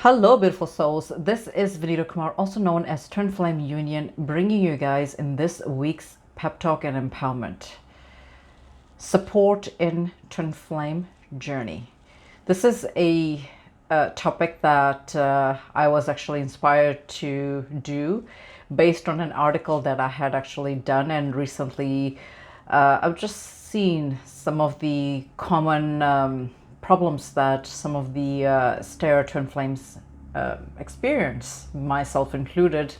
Hello, beautiful souls. This is Vinita Kumar, also known as Twinflameunion, bringing you guys in this week's pep talk and empowerment. Support in twin flame journey. This is a topic that I was actually inspired to do based on an article that I had actually done, and recently I've just seen some of the common problems that some of the stereo twin flames experience, myself included,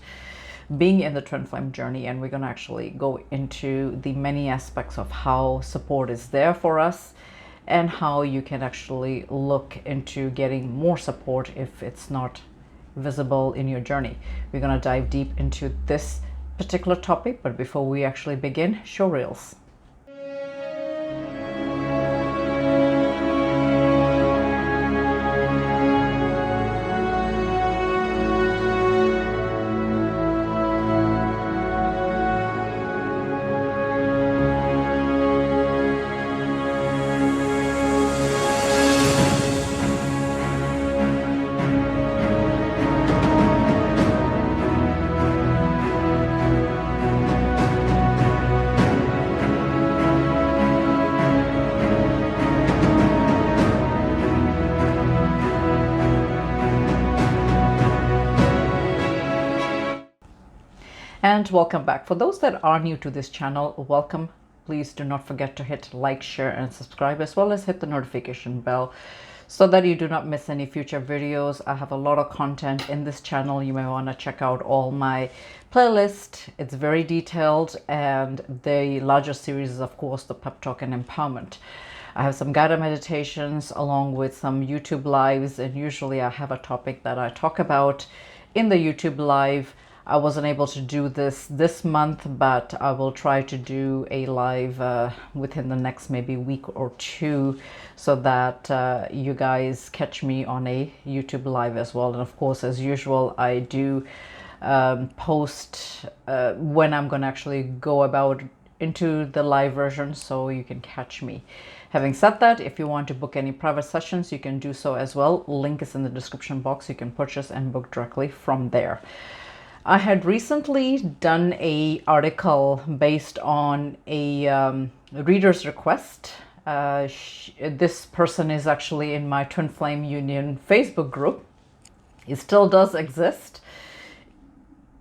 being in the twin flame journey. And we're going to actually go into the many aspects of how support is there for us and how you can actually look into getting more support if it's not visible in your journey. We're going to dive deep into this particular topic, but before we actually begin, show reels. And welcome back. For those that are new to this channel, welcome. Please do not forget to hit like, share, and subscribe, as well as hit the notification bell so that you do not miss any future videos. I have a lot of content in this channel. You may want to check out all my playlist. It's very detailed, and the larger series is, of course, the pep talk and empowerment. I have some guided meditations along with some YouTube lives, and usually I have a topic that I talk about in the YouTube live. I wasn't able to do this month, but I will try to do a live within the next maybe week or two, so that you guys catch me on a YouTube live as well. And of course, as usual, I do post when I'm going to actually go about into the live version, so you can catch me. Having said that, if you want to book any private sessions, you can do so as well. Link is in the description box. You can purchase and book directly from there. I had recently done a article based on a reader's request. This person is actually in my Twinflameunion Facebook group. It still does exist.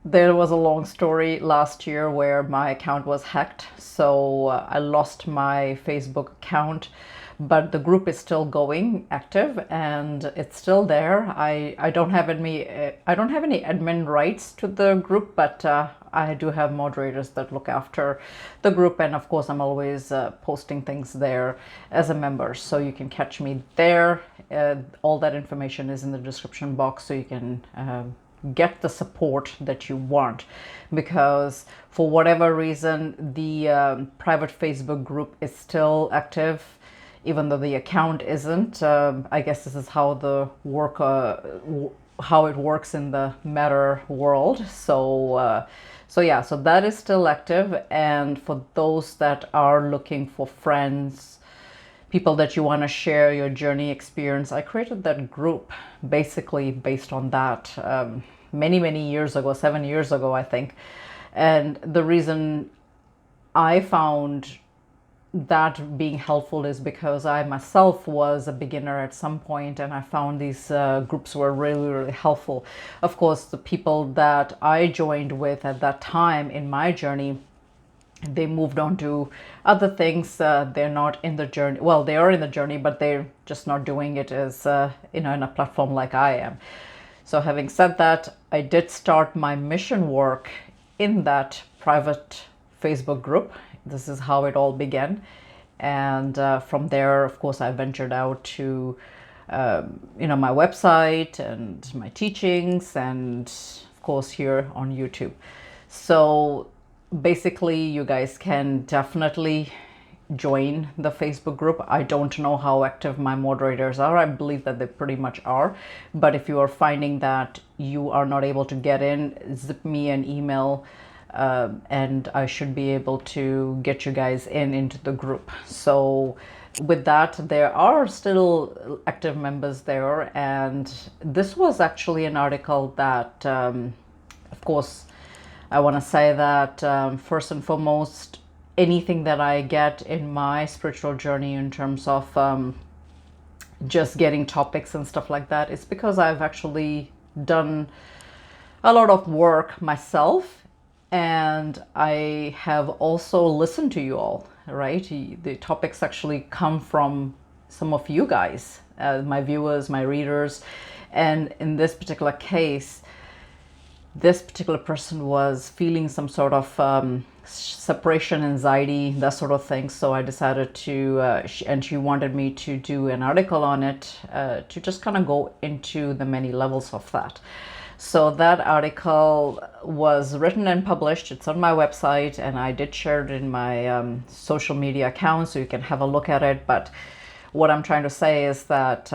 There was a long story last year where my account was hacked, so I lost my Facebook account, but the group is still going active and it's still there. I don't have any admin rights to the group, but I do have moderators that look after the group, and of course I'm always posting things there as a member, so you can catch me there. All that information is in the description box, so you can get the support that you want, because for whatever reason the private Facebook group is still active even though the account isn't. I guess this is how the how it works in the meta world. So that is still active. And for those that are looking for friends, people that you want to share your journey experience, I created that group basically based on that many years ago, 7 years ago, I think. And the reason I found that being helpful is because I myself was a beginner at some point, and I found these groups were really helpful. Of course, the people that I joined with at that time in my journey, they moved on to other things. They're not in the journey. Well, they are in the journey, but they're just not doing it as in a platform like I am. So having said that, I did start my mission work in that private Facebook group. This is how it all began. And from there, of course, I ventured out to my website and my teachings, and of course here on YouTube. So basically, you guys can definitely join the Facebook group. I don't know how active my moderators are. I believe that they pretty much are. But if you are finding that you are not able to get in, zip me an email, and I should be able to get you guys into the group. So with that, there are still active members there, and this was actually an article that, of course, I want to say that first and foremost, anything that I get in my spiritual journey in terms of just getting topics and stuff like that, it's because I've actually done a lot of work myself, and I have also listened to you all, right? The topics actually come from some of you guys, my viewers, my readers. And in this particular case, this particular person was feeling some sort of separation anxiety, that sort of thing. So I decided to, and she wanted me to do an article on it, to just kind of go into the many levels of that. So that article was written and published. It's on my website, and I did share it in my social media account, so you can have a look at it. But what I'm trying to say is that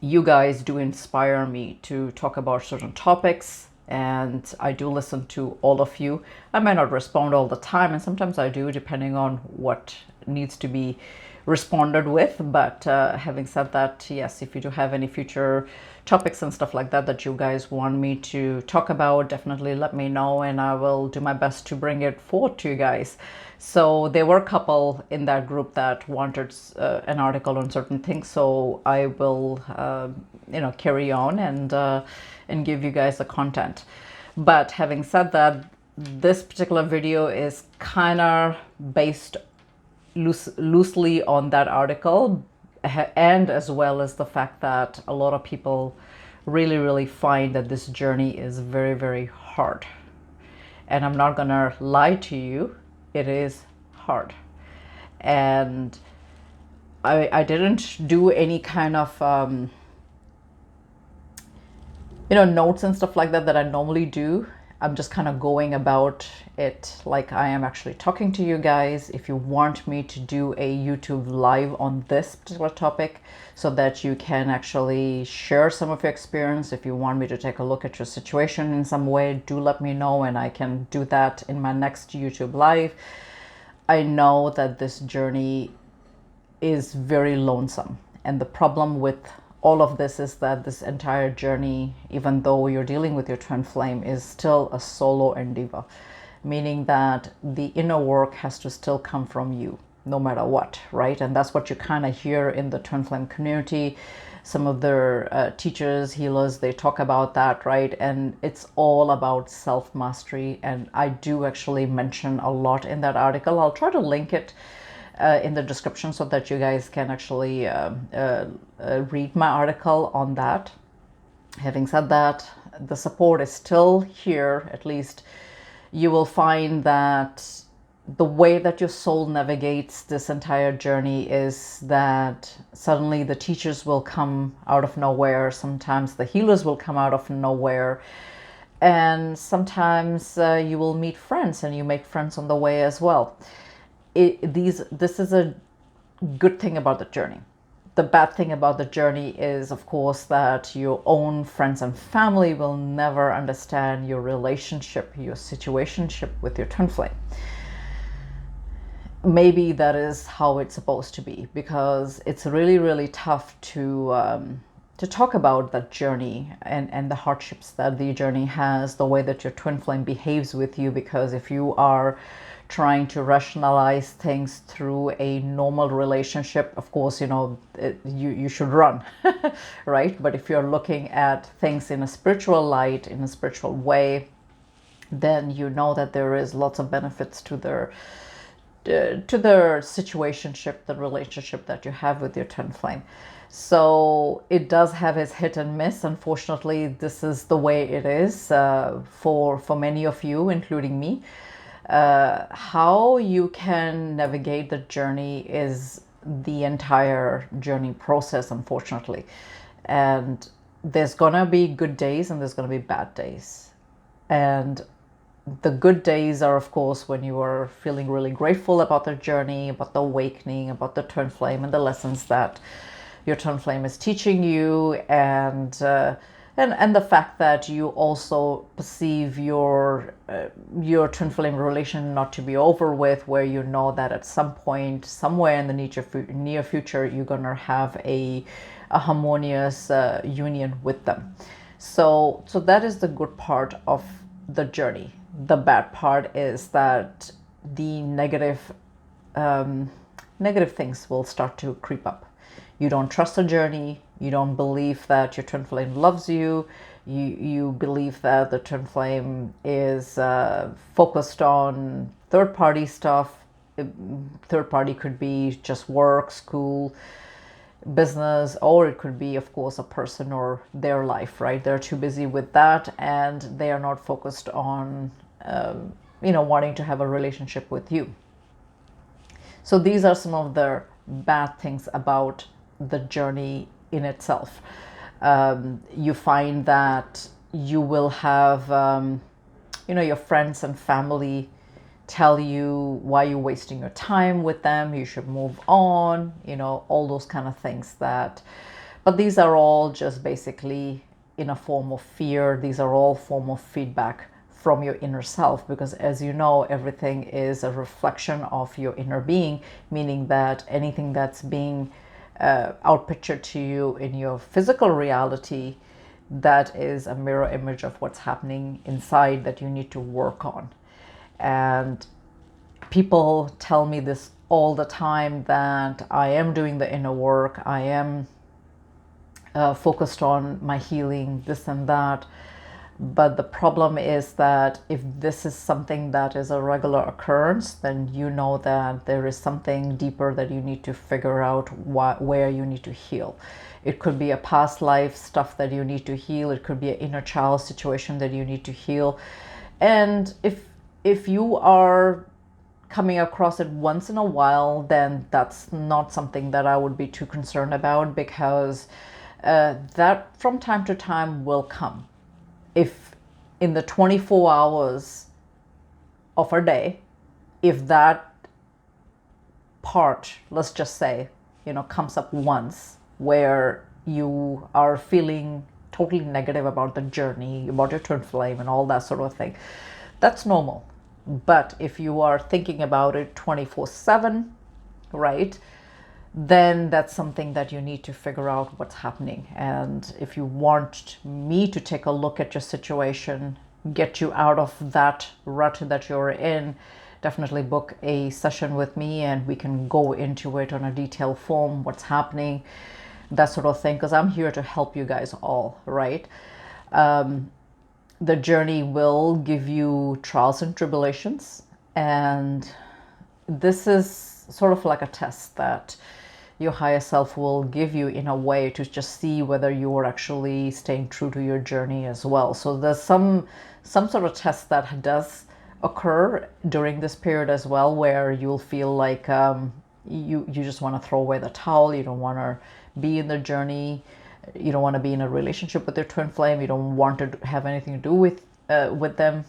you guys do inspire me to talk about certain topics, and I do listen to all of you. I may not respond all the time, and sometimes I do, depending on what needs to be responded with. But having said that, yes, if you do have any future topics and stuff like that that you guys want me to talk about, definitely let me know, and I will do my best to bring it forward to you guys. So there were a couple in that group that wanted an article on certain things, so I will carry on and give you guys the content. But having said that, this particular video is kind of based loosely on that article, and as well as the fact that a lot of people really find that this journey is very hard. And I'm not gonna lie to you, it is hard. And I didn't do any kind of notes and stuff like that I normally do. I'm just kind of going about it like I am actually talking to you guys. If you want me to do a YouTube live on this particular topic so that you can actually share some of your experience, if you want me to take a look at your situation in some way, do let me know, and I can do that in my next YouTube live. I know that this journey is very lonesome, and the problem with all of this is that this entire journey, even though you're dealing with your twin flame, is still a solo endeavor, meaning that the inner work has to still come from you no matter what, right? And that's what you kind of hear in the twin flame community. Some of their teachers, healers, they talk about that, right? And it's all about self-mastery, and I do actually mention a lot in that article. I'll try to link it in the description so that you guys can actually read my article on that. Having said that, the support is still here. At least you will find that the way that your soul navigates this entire journey is that suddenly the teachers will come out of nowhere. Sometimes the healers will come out of nowhere. And sometimes you will meet friends, and you make friends on the way as well. This is a good thing about the journey. The bad thing about the journey is, of course, that your own friends and family will never understand your relationship, your situationship with your twin flame. Maybe that is how it's supposed to be, because it's really tough to talk about that journey and the hardships that the journey has, the way that your twin flame behaves with you. Because if you are trying to rationalize things through a normal relationship, of course, you should run, right? But if you're looking at things in a spiritual light, in a spiritual way, then you know that there is lots of benefits to their situationship, the relationship that you have with your twin flame. So it does have its hit and miss. Unfortunately, this is the way it is for many of you, including me. How you can navigate the journey is the entire journey process, unfortunately. And there's gonna be good days and there's gonna be bad days. And the good days are, of course, when you are feeling really grateful about the journey, about the awakening, about the twin flame and the lessons that your twin flame is teaching you. And and the fact that you also perceive your twin flame relation not to be over with, where you know that at some point somewhere in the near future you're going to have a harmonious union with them. So that is the good part of the journey. The bad part is that the negative things will start to creep up. You don't trust the journey. You don't believe that your twin flame loves you. You believe that the twin flame is focused on third party stuff. Third party could be just work, school, business, or it could be, of course, a person or their life, right? They're too busy with that and they are not focused on, wanting to have a relationship with you. So these are some of the bad things about the journey in itself. You find that you will have, your friends and family tell you why you're wasting your time with them, you should move on, all those kind of things but these are all just basically in a form of fear. These are all form of feedback from your inner self, because as you know, everything is a reflection of your inner being, meaning that anything that's being outpictured to you in your physical reality, that is a mirror image of what's happening inside that you need to work on. And people tell me this all the time, that I am doing the inner work, I am focused on my healing, this and that. But the problem is that if this is something that is a regular occurrence, then you know that there is something deeper that you need to figure out where you need to heal. It could be a past life stuff that you need to heal. It could be an inner child situation that you need to heal. And if you are coming across it once in a while, then that's not something that I would be too concerned about, because that from time to time will come. If in the 24 hours of a day, if that part, let's just say, comes up once, where you are feeling totally negative about the journey, about your twin flame and all that sort of thing, that's normal. But if you are thinking about it 24/7, right, then that's something that you need to figure out what's happening. And if you want me to take a look at your situation, get you out of that rut that you're in, definitely book a session with me and we can go into it on a detailed form, what's happening, that sort of thing, because I'm here to help you guys all, right? The journey will give you trials and tribulations, and this is sort of like a test that your higher self will give you in a way to just see whether you are actually staying true to your journey as well. So there's some sort of test that does occur during this period as well, where you'll feel like you just want to throw away the towel. You don't want to be in the journey. You don't want to be in a relationship with your twin flame. You don't want to have anything to do with them,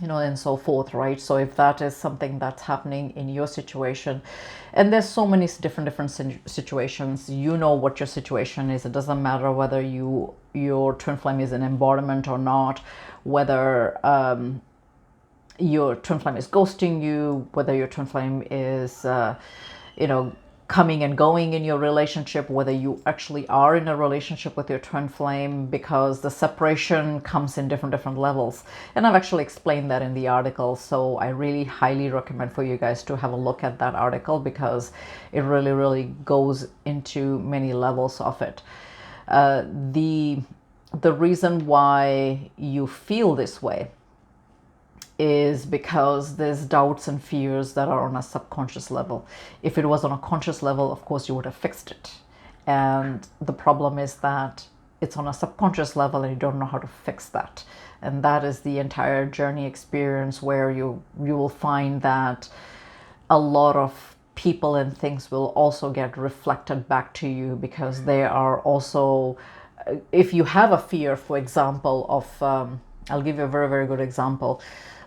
and so forth, right? So if that is something that's happening in your situation, and there's so many different situations, what your situation is. It doesn't matter whether your twin flame is an embodiment or not, whether your twin flame is ghosting you, whether your twin flame is, coming and going in your relationship, whether you actually are in a relationship with your twin flame, because the separation comes in different levels. And I've actually explained that in the article. So I really highly recommend for you guys to have a look at that article, because it really goes into many levels of it. The reason why you feel this way is because there's doubts and fears that are on a subconscious level. If it was on a conscious level, of course, you would have fixed it. And the problem is that it's on a subconscious level and you don't know how to fix that. And that is the entire journey experience, where you will find that a lot of people and things will also get reflected back to you, because they are also, if you have a fear, for example, of, I'll give you a very good example.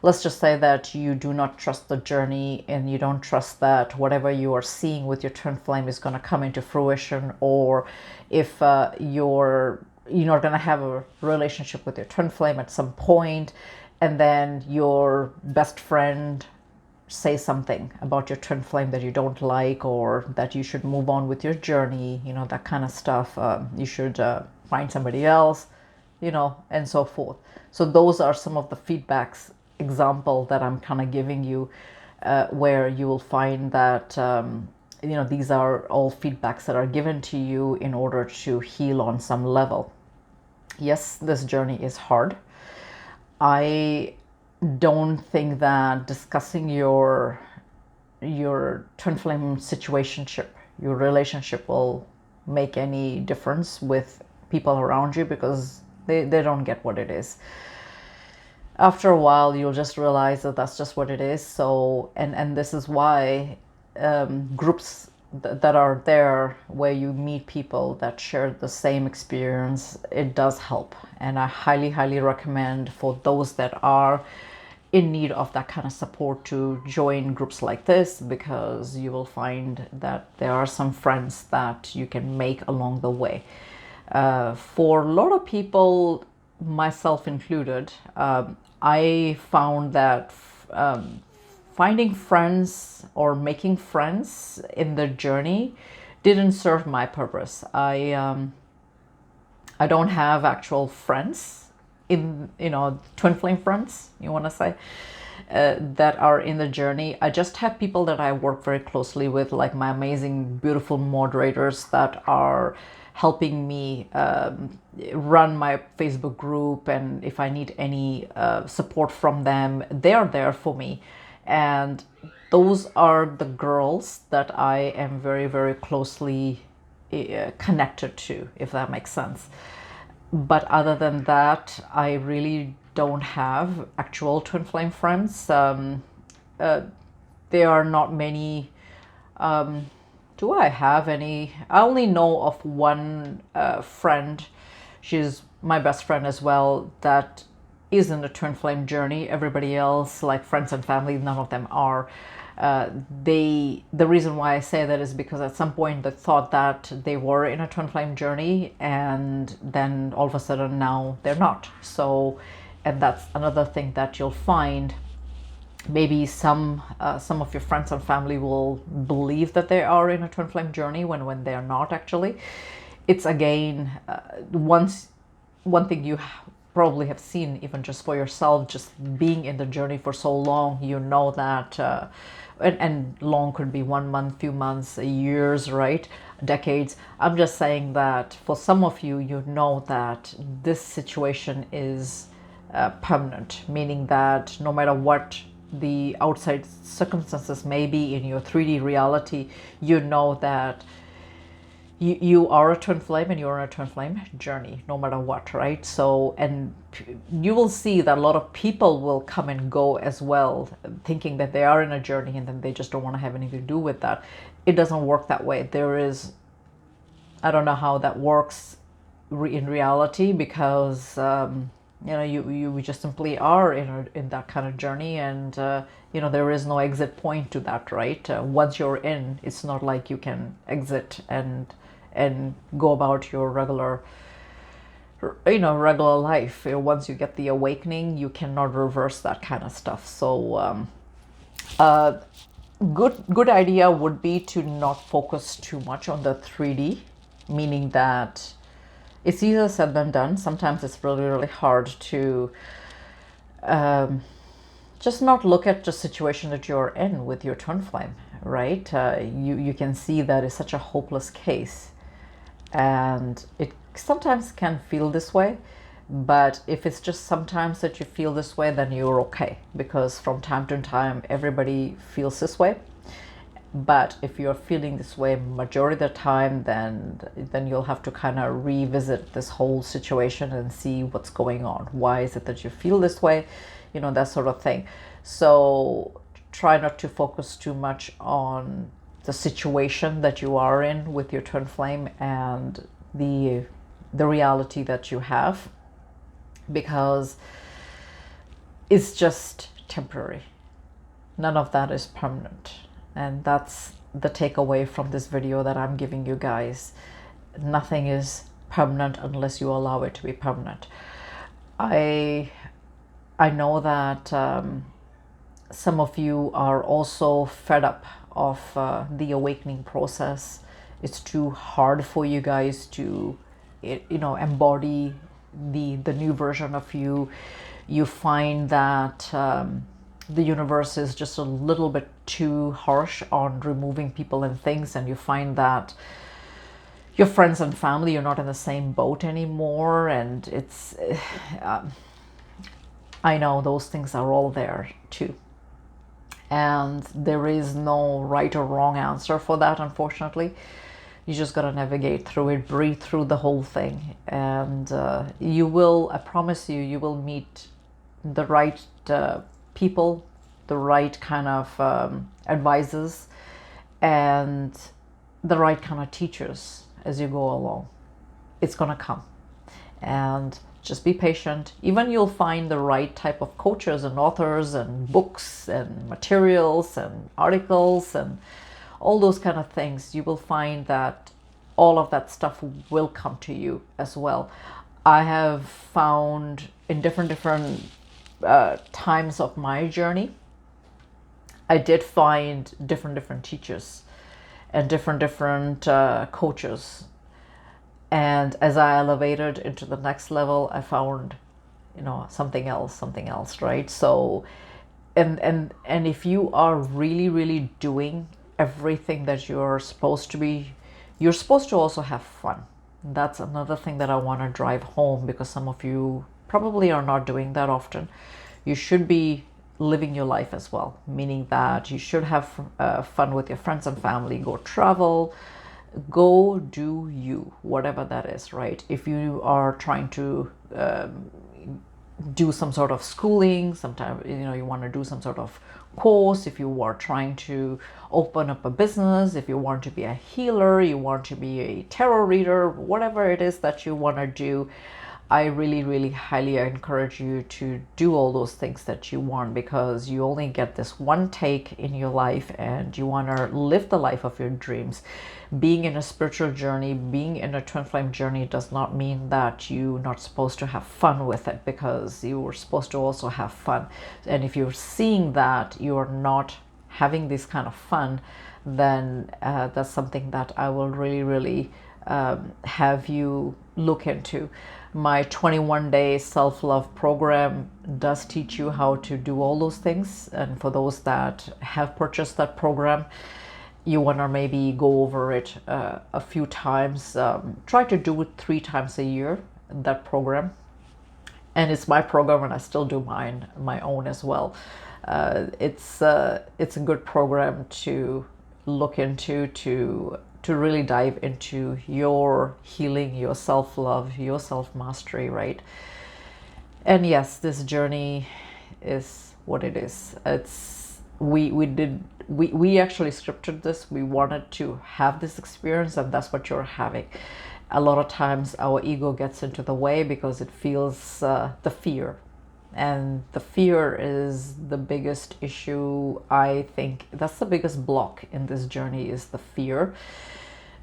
Let's just say that you do not trust the journey, and you don't trust that whatever you are seeing with your twin flame is going to come into fruition, or if you're you're not going to have a relationship with your twin flame at some point, and then your best friend say something about your twin flame that you don't like, or that you should move on with your journey, that kind of stuff. You should find somebody else, and so forth. So those are some of the feedbacks example that I'm kind of giving you, where you will find that these are all feedbacks that are given to you in order to heal on some level. Yes, this journey is hard. I don't think that discussing your twin flame situationship, your relationship, will make any difference with people around you, because they don't get what it is. After a while, you'll just realize that that's just what it is. So, and this is why groups that are there, where you meet people that share the same experience, it does help. And I highly, highly recommend for those that are in need of that kind of support to join groups like this, because you will find that there are some friends that you can make along the way. For a lot of people, myself included, I found that finding friends or making friends in the journey didn't serve my purpose. I don't have actual friends in, twin flame friends, you want to say, that are in the journey. I just have people that I work very closely with, like my amazing, beautiful moderators that are helping me run my Facebook group. And if I need any support from them, they're there for me. And those are the girls that I am very, very closely connected to, if that makes sense. But other than that, I really don't have actual twin flame friends. There are not many. Do I have any? I only know of one friend. She's my best friend as well, that is in the twin flame journey. Everybody else, like friends and family, none of them are. The reason why I say that is because at some point they thought that they were in a twin flame journey, and then all of a sudden now they're not. So, and that's another thing that you'll find. Maybe some of your friends and family will believe that they are in a twin flame journey when they're not actually. It's again, one thing you probably have seen, even just for yourself, just being in the journey for so long, that and long could be 1 month, few months, years, right? Decades. I'm just saying that for some of you, that this situation is permanent, meaning that no matter what the outside circumstances may be in your 3D reality, that you are a twin flame and you're on a twin flame journey, no matter what, right? So, and you will see that a lot of people will come and go as well, thinking that they are in a journey and then they just don't want to have anything to do with that. It doesn't work that way. I don't know how that works in reality, because you just simply are in that kind of journey, and there is no exit point to that, right? Once you're in, it's not like you can exit and go about your regular life. Once you get the awakening, you cannot reverse that kind of stuff. So good idea would be to not focus too much on the 3D, meaning that it's easier said than done. Sometimes it's really, really hard to just not look at the situation that you're in with your twin flame, right? You can see that it's such a hopeless case, and it sometimes can feel this way. But if it's just sometimes that you feel this way, then you're okay, because from time to time everybody feels this way. But if you're feeling this way majority of the time, then you'll have to kind of revisit this whole situation and see what's going on. Why is it that you feel this way? That sort of thing. So try not to focus too much on the situation that you are in with your twin flame and the reality that you have, because it's just temporary. None of that is permanent. And that's the takeaway from this video that I'm giving you guys. Nothing is permanent unless you allow it to be permanent. I know that some of you are also fed up of the awakening process. It's too hard for you guys to, embody the new version of you. You find that the universe is just a little bit too harsh on removing people and things, and you find that your friends and family, you're not in the same boat anymore, and it's I know those things are all there too, and there is no right or wrong answer for that, unfortunately. You just got to navigate through it, breathe through the whole thing, and you will, I promise you, you will meet the right people, the right kind of advisors, and the right kind of teachers as you go along. It's going to come, and just be patient. Even you'll find the right type of coaches and authors and books and materials and articles and all those kind of things. You will find that all of that stuff will come to you as well. I have found in different times of my journey, I did find different teachers and different coaches. And as I elevated into the next level, I found, something else, right? So, and if you are really doing everything that you're supposed to be, you're supposed to also have fun. That's another thing that I want to drive home, because some of you probably are not doing that often. You should be living your life as well, meaning that you should have fun with your friends and family, go travel, go do you, whatever that is, right? If you are trying to do some sort of schooling, sometimes you want to do some sort of course, if you are trying to open up a business, if you want to be a healer, you want to be a tarot reader, whatever it is that you want to do, I really highly encourage you to do all those things that you want, because you only get this one take in your life, and you want to live the life of your dreams. Being in a spiritual journey, being in a twin flame journey does not mean that you're not supposed to have fun with it, because you are supposed to also have fun. And if you're seeing that you're not having this kind of fun, then that's something that I will really have you look into. My 21-day self-love program does teach you how to do all those things. And for those that have purchased that program, you want to maybe go over it a few times. Try to do it 3 times a year, that program. And it's my program, and I still do my own as well. It's a good program to look into, to really dive into your healing, your self-love, your self-mastery, right? And yes, this journey is what it is. We actually scripted this. We wanted to have this experience, and that's what you're having. A lot of times our ego gets into the way because it feels the fear. And the fear is the biggest issue. I think that's the biggest block in this journey, is the fear,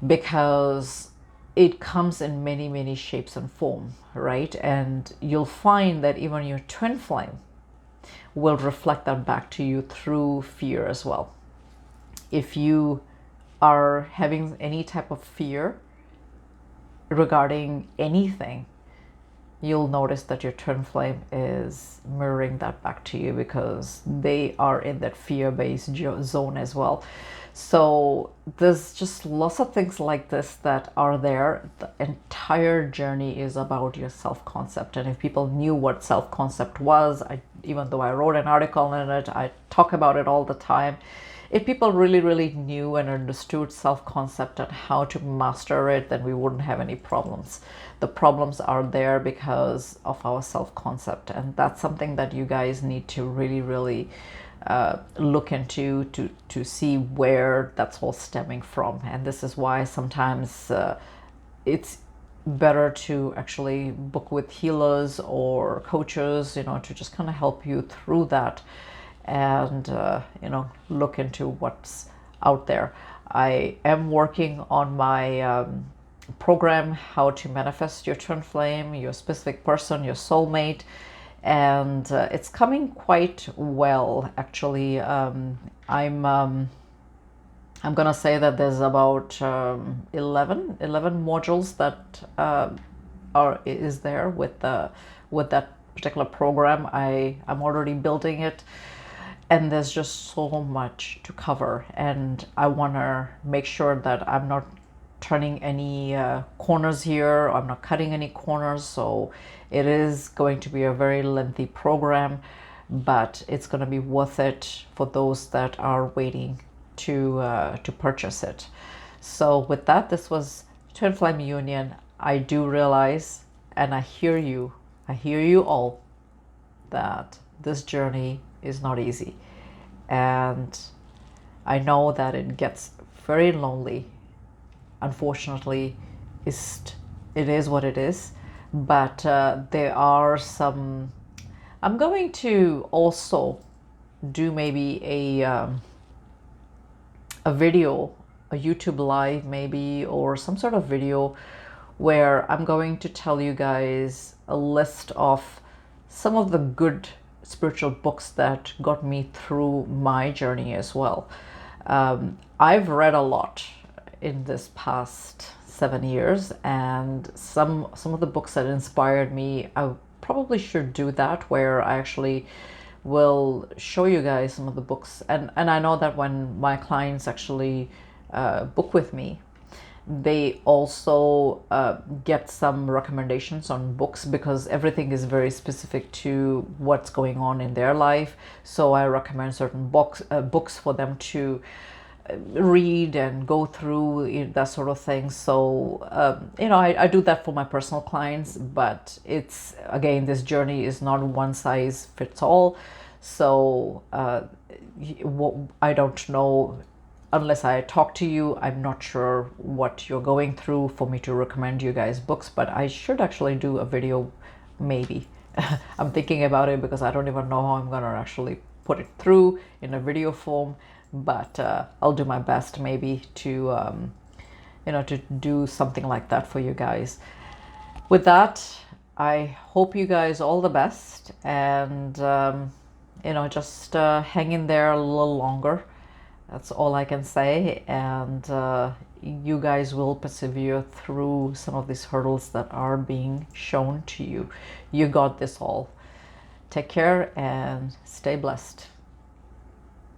because it comes in many shapes and form, right? And you'll find that even your twin flame will reflect that back to you through fear as well. If you are having any type of fear regarding anything, you'll notice that your twin flame is mirroring that back to you, because they are in that fear-based zone as well. So there's just lots of things like this that are there. The entire journey is about your self-concept. And if people knew what self-concept was, even though I wrote an article in it, I talk about it all the time. If people really knew and understood self-concept and how to master it, then we wouldn't have any problems. The problems are there because of our self-concept, and that's something that you guys need to really look into to see where that's all stemming from. And this is why sometimes it's better to actually book with healers or coaches, to just kind of help you through that, and look into what's out there. I am working on my program how to manifest your twin flame, your specific person, your soulmate, and it's coming quite well, actually. I'm gonna say that there's about 11 modules that is there with that particular program. I'm already building it, and there's just so much to cover, and I want to make sure that I'm not turning any corners here. I'm not cutting any corners, so it is going to be a very lengthy program, but it's going to be worth it for those that are waiting to purchase it. So with that, this was Twin Flame Union. I do realize, and I hear you all, that this journey is not easy, and I know that it gets very lonely. Unfortunately, it is what it is, but there are some. I'm going to also do maybe a video, a YouTube live maybe, or some sort of video where I'm going to tell you guys a list of some of the good spiritual books that got me through my journey as well. I've read a lot in this past 7 years, and some of the books that inspired me, I probably should do that, where I actually will show you guys some of the books. And I know that when my clients actually book with me, they also get some recommendations on books, because everything is very specific to what's going on in their life. So I recommend certain books for them to read and go through, that sort of thing. So I do that for my personal clients, but it's, again, this journey is not one size fits all. So I don't know, unless I talk to you, I'm not sure what you're going through for me to recommend you guys books, but I should actually do a video, maybe. I'm thinking about it, because I don't even know how I'm gonna actually put it through in a video form, but I'll do my best maybe to to do something like that for you guys. With that, I hope you guys all the best, and just hang in there a little longer. That's all I can say, and you guys will persevere through some of these hurdles that are being shown to you. You got this all. Take care and stay blessed.